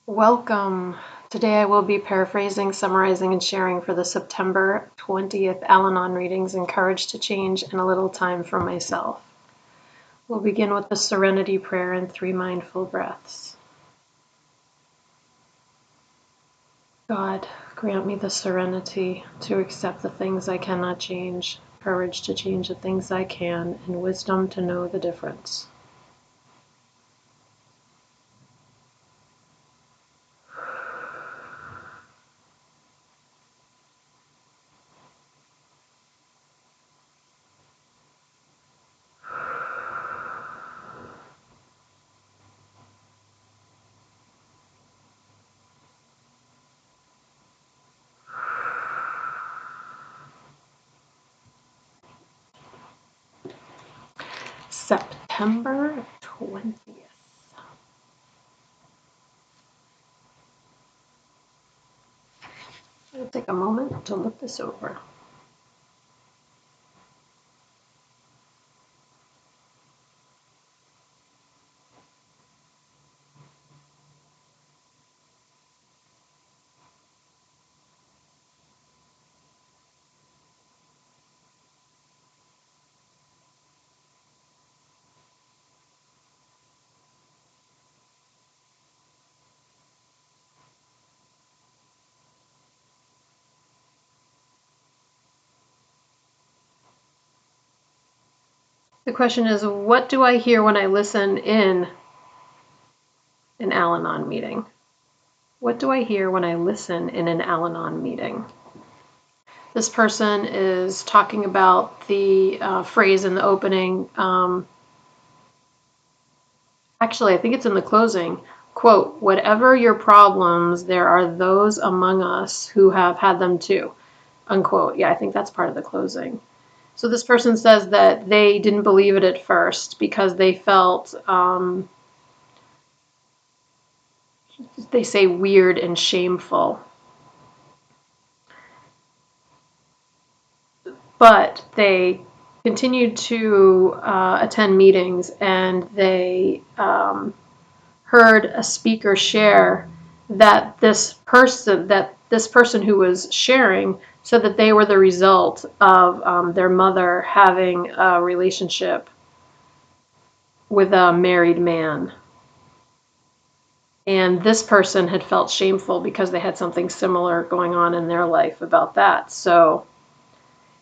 Welcome. Today I will be paraphrasing, summarizing, and sharing for the September 20th Al-Anon readings, Encouraged to Change and a Little Time for Myself. We'll begin with the Serenity Prayer and 3 mindful breaths. God, grant me the serenity to accept the things I cannot change, courage to change the things I can, and wisdom to know the difference. September 20th. I'll take a moment to look this over. The question is, what do I hear when I listen in an Al-Anon meeting? What do I hear when I listen in an Al-Anon meeting? This person is talking about the phrase in the opening. Actually, I think it's in the closing. Quote, "Whatever your problems, there are those among us who have had them too." Unquote. Yeah, I think that's part of the closing. So this person says that they didn't believe it at first because they felt, they say, weird and shameful. But they continued to attend meetings, and they heard a speaker share that this person who was sharing said that they were the result of their mother having a relationship with a married man. And this person had felt shameful because they had something similar going on in their life about that. So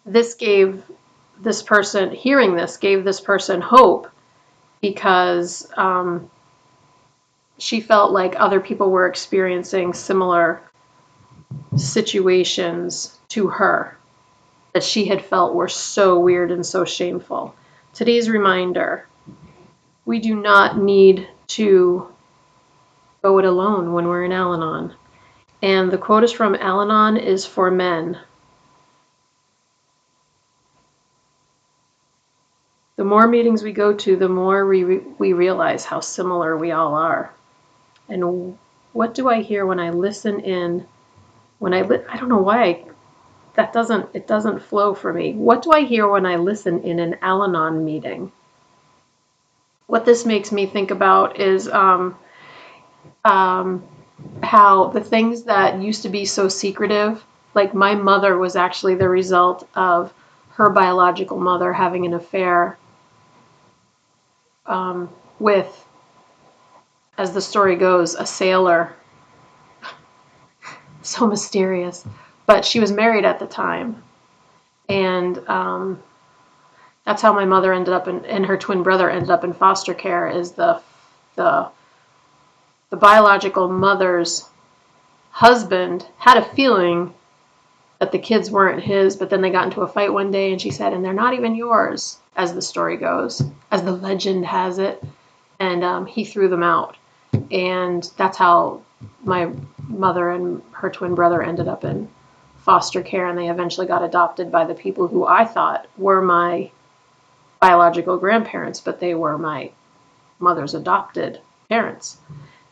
this gave this person, hearing this, gave this person hope because she felt like other people were experiencing similar situations to her that she had felt were so weird and so shameful. Today's reminder, we do not need to go it alone when we're in Al-Anon. And the quote is from Al-Anon is for Men. The more meetings we go to, the more we realize how similar we all are. And what do I hear when I listen in? I don't know why it doesn't flow for me. What do I hear when I listen in an Al-Anon meeting? What this makes me think about is how the things that used to be so secretive, like my mother was actually the result of her biological mother having an affair with, as the story goes, a sailor. So mysterious. But she was married at the time. And that's how my mother ended up and her twin brother ended up in foster care, is the biological mother's husband had a feeling that the kids weren't his, but then they got into a fight one day and she said, "And they're not even yours," as the story goes, as the legend has it. And he threw them out. And that's how my mother and her twin brother ended up in foster care, and they eventually got adopted by the people who I thought were my biological grandparents, but they were my mother's adopted parents.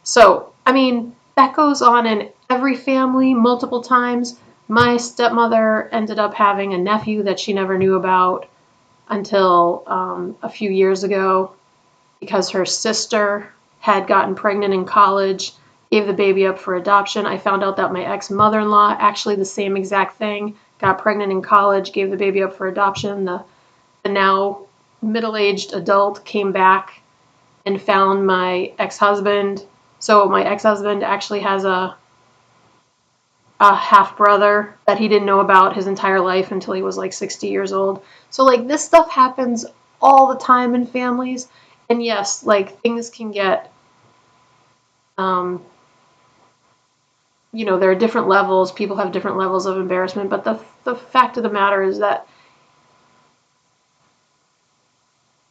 So, I mean, that goes on in every family multiple times. My stepmother ended up having a nephew that she never knew about until a few years ago, because her sister had gotten pregnant in college gave the baby up for adoption. I found out that my ex-mother-in-law, actually the same exact thing, got pregnant in college, gave the baby up for adoption. The now middle-aged adult came back and found my ex-husband. So my ex-husband actually has a half-brother that he didn't know about his entire life until he was like 60 years old. So like this stuff happens all the time in families. And yes, like things can get, there are different levels. People have different levels of embarrassment. But the fact of the matter is that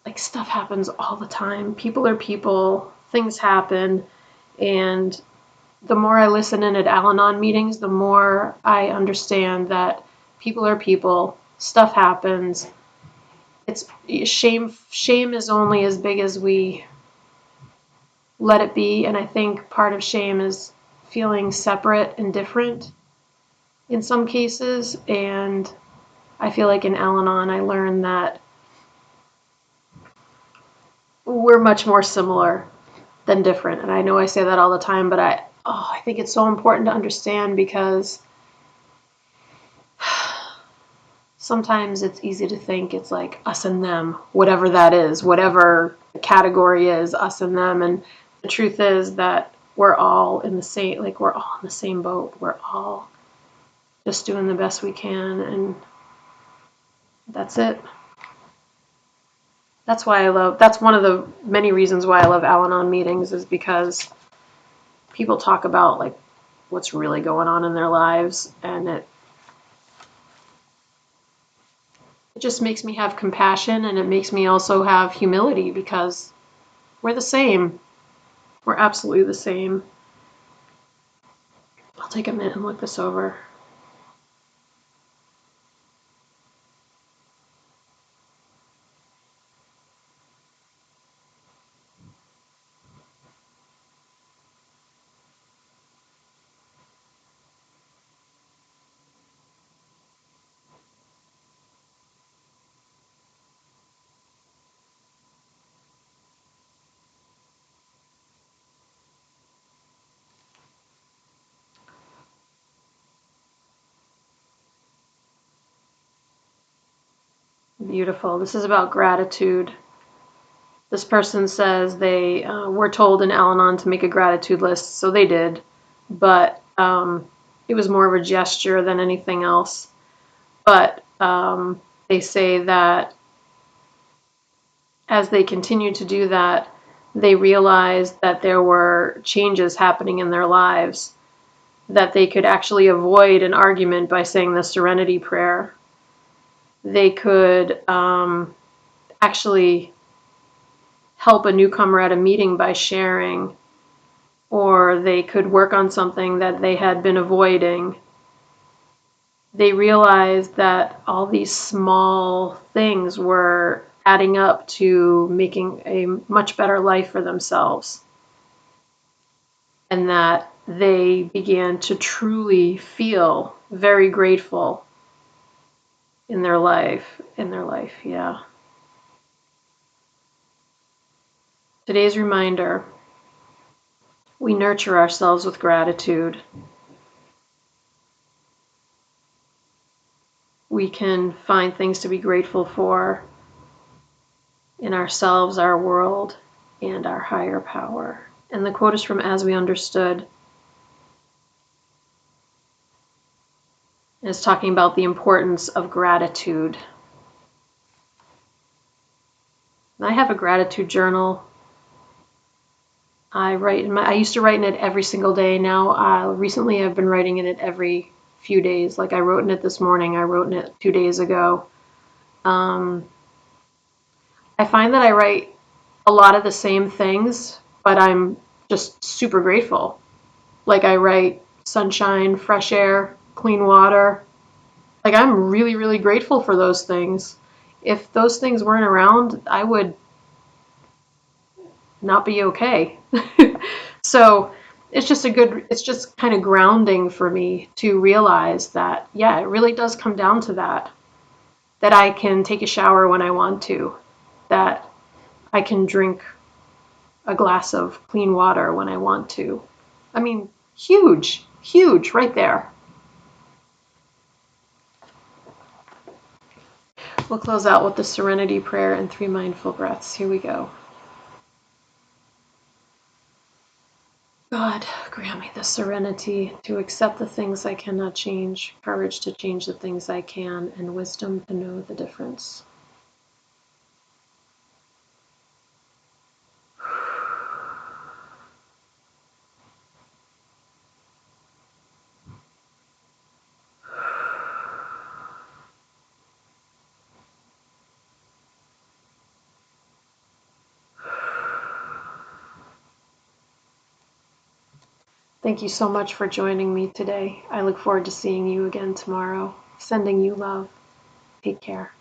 like stuff happens all the time. People are people. Things happen. And the more I listen in at Al-Anon meetings, the more I understand that people are people. Stuff happens. It's shame. Shame is only as big as we let it be. And I think part of shame is feeling separate and different in some cases. And I feel like in Al-Anon, I learned that we're much more similar than different. And I know I say that all the time, but I think it's so important to understand because sometimes it's easy to think it's like us and them, whatever that is, whatever the category is, us and them. And the truth is that we're all in the same, like we're all in the same boat. We're all just doing the best we can, and that's it. That's one of the many reasons why I love Al-Anon meetings, is because people talk about like what's really going on in their lives, and it just makes me have compassion, and it makes me also have humility because we're the same. We're absolutely the same. I'll take a minute and look this over. Beautiful. This is about gratitude. This person says they were told in Al-Anon to make a gratitude list, so they did, but it was more of a gesture than anything else. But they say that as they continued to do that, they realized that there were changes happening in their lives, that they could actually avoid an argument by saying the Serenity Prayer. They could actually help a newcomer at a meeting by sharing, or they could work on something that they had been avoiding. They realized that all these small things were adding up to making a much better life for themselves, and that they began to truly feel very grateful in their life. Yeah. Today's reminder: we nurture ourselves with gratitude. We can find things to be grateful for in ourselves, our world, and our higher power. And the quote is from As We Understood. It's talking about the importance of gratitude. I have a gratitude journal. I used to write in it every single day. Now, recently I've been writing in it every few days. Like I wrote in it this morning. I wrote in it 2 days ago. I find that I write a lot of the same things, but I'm just super grateful. Like I write sunshine, fresh air, clean water. Like I'm really, really grateful for those things. If those things weren't around, I would not be okay. So it's just kind of grounding for me to realize that, yeah, it really does come down to that I can take a shower when I want to, that I can drink a glass of clean water when I want to, I mean, huge, huge right there. We'll close out with the serenity prayer and 3 mindful breaths. Here we go. God, grant me the serenity to accept the things I cannot change, courage to change the things I can, and wisdom to know the difference. Thank you so much for joining me today. I look forward to seeing you again tomorrow. Sending you love. Take care.